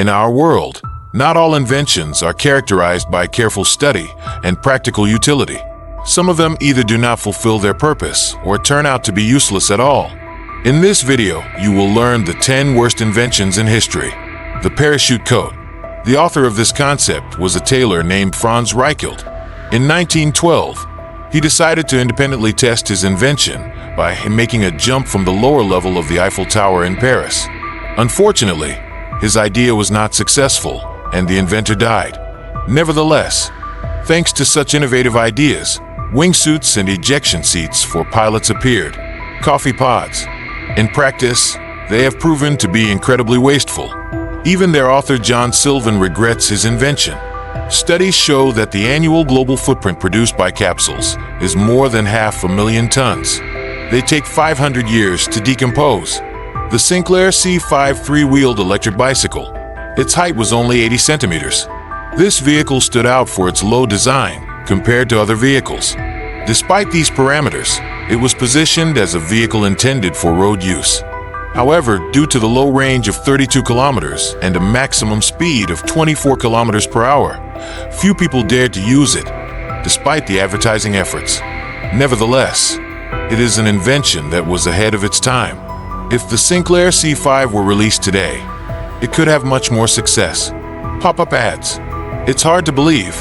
In our world, not all inventions are characterized by careful study and practical utility. Some of them either do not fulfill their purpose or turn out to be useless at all. In this video, you will learn the 10 worst inventions in history. The parachute coat. The author of this concept was a tailor named Franz Reichelt. In 1912, he decided to independently test his invention by making a jump from the lower level of the Eiffel Tower in Paris. Unfortunately, his idea was not successful, and the inventor died. Nevertheless, thanks to such innovative ideas, wingsuits and ejection seats for pilots appeared. Coffee pods. In practice, they have proven to be incredibly wasteful. Even their author John Sylvan regrets his invention. Studies show that the annual global footprint produced by capsules is more than 500,000 tons. They take 500 years to decompose. The Sinclair C5 three-wheeled electric bicycle. Its height was only 80 centimeters. This vehicle stood out for its low design compared to other vehicles. Despite these parameters, it was positioned as a vehicle intended for road use. However, due to the low range of 32 kilometers and a maximum speed of 24 kilometers per hour, few people dared to use it, despite the advertising efforts. Nevertheless, it is an invention that was ahead of its time. If the Sinclair C5 were released today, it could have much more success. Pop-up ads. It's hard to believe,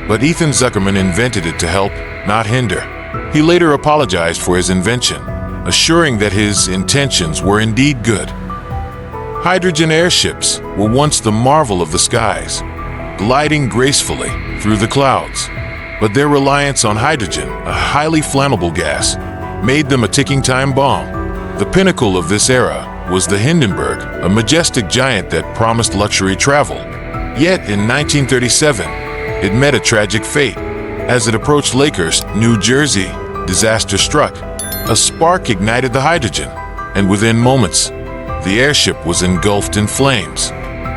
but Ethan Zuckerman invented it to help, not hinder. He later apologized for his invention, assuring that his intentions were indeed good. Hydrogen airships were once the marvel of the skies, gliding gracefully through the clouds. But their reliance on hydrogen, a highly flammable gas, made them a ticking time bomb. The pinnacle of this era was the Hindenburg, a majestic giant that promised luxury travel. Yet in 1937, it met a tragic fate. As it approached Lakehurst, New Jersey, disaster struck. A spark ignited the hydrogen, and within moments, the airship was engulfed in flames.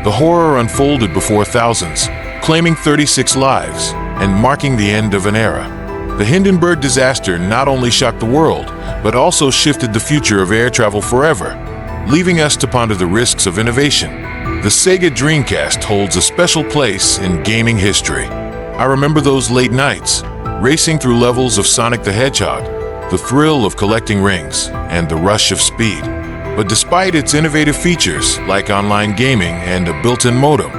The horror unfolded before thousands, claiming 36 lives and marking the end of an era. The Hindenburg disaster not only shocked the world, but also shifted the future of air travel forever, leaving us to ponder the risks of innovation. The Sega Dreamcast holds a special place in gaming history. I remember those late nights, racing through levels of Sonic the Hedgehog, the thrill of collecting rings, and the rush of speed. But despite its innovative features, like online gaming and a built-in modem,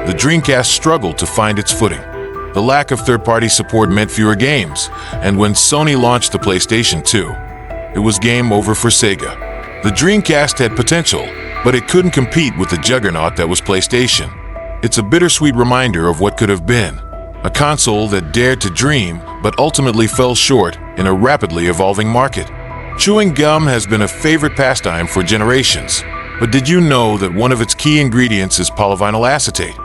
the Dreamcast struggled to find its footing. The lack of third-party support meant fewer games, and when Sony launched the PlayStation 2, it was game over for Sega. The Dreamcast had potential, but it couldn't compete with the juggernaut that was PlayStation. It's a bittersweet reminder of what could have been. A console that dared to dream, but ultimately fell short in a rapidly evolving market. Chewing gum has been a favorite pastime for generations, but did you know that one of its key ingredients is polyvinyl acetate?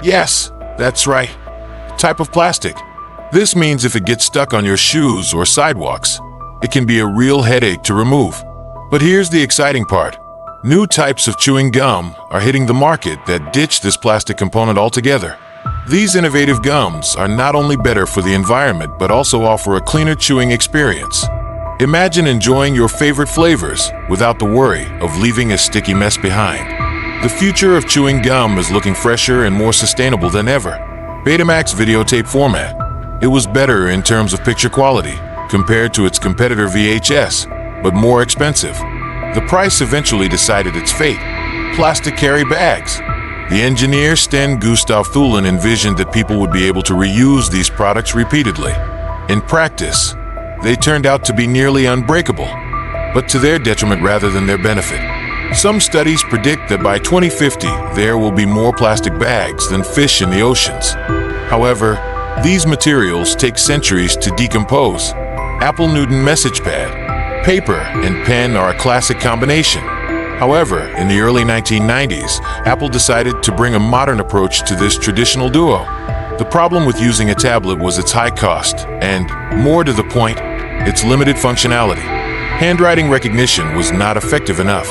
Yes, that's right. A type of plastic. This means if it gets stuck on your shoes or sidewalks, it can be a real headache to remove. But here's the exciting part. New types of chewing gum are hitting the market that ditch this plastic component altogether. These innovative gums are not only better for the environment but also offer a cleaner chewing experience. Imagine enjoying your favorite flavors without the worry of leaving a sticky mess behind. The future of chewing gum is looking fresher and more sustainable than ever. Betamax videotape format. It was better in terms of picture quality compared to its competitor VHS, but more expensive. The price eventually decided its fate. Plastic carry bags. The engineer Sten Gustav Thulin envisioned that people would be able to reuse these products repeatedly. In practice, they turned out to be nearly unbreakable, but to their detriment rather than their benefit. Some studies predict that by 2050, there will be more plastic bags than fish in the oceans. However, these materials take centuries to decompose. Apple Newton message pad. Paper and pen are a classic combination. However, in the early 1990s, Apple decided to bring a modern approach to this traditional duo. The problem with using a tablet was its high cost and, more to the point, its limited functionality. Handwriting recognition was not effective enough.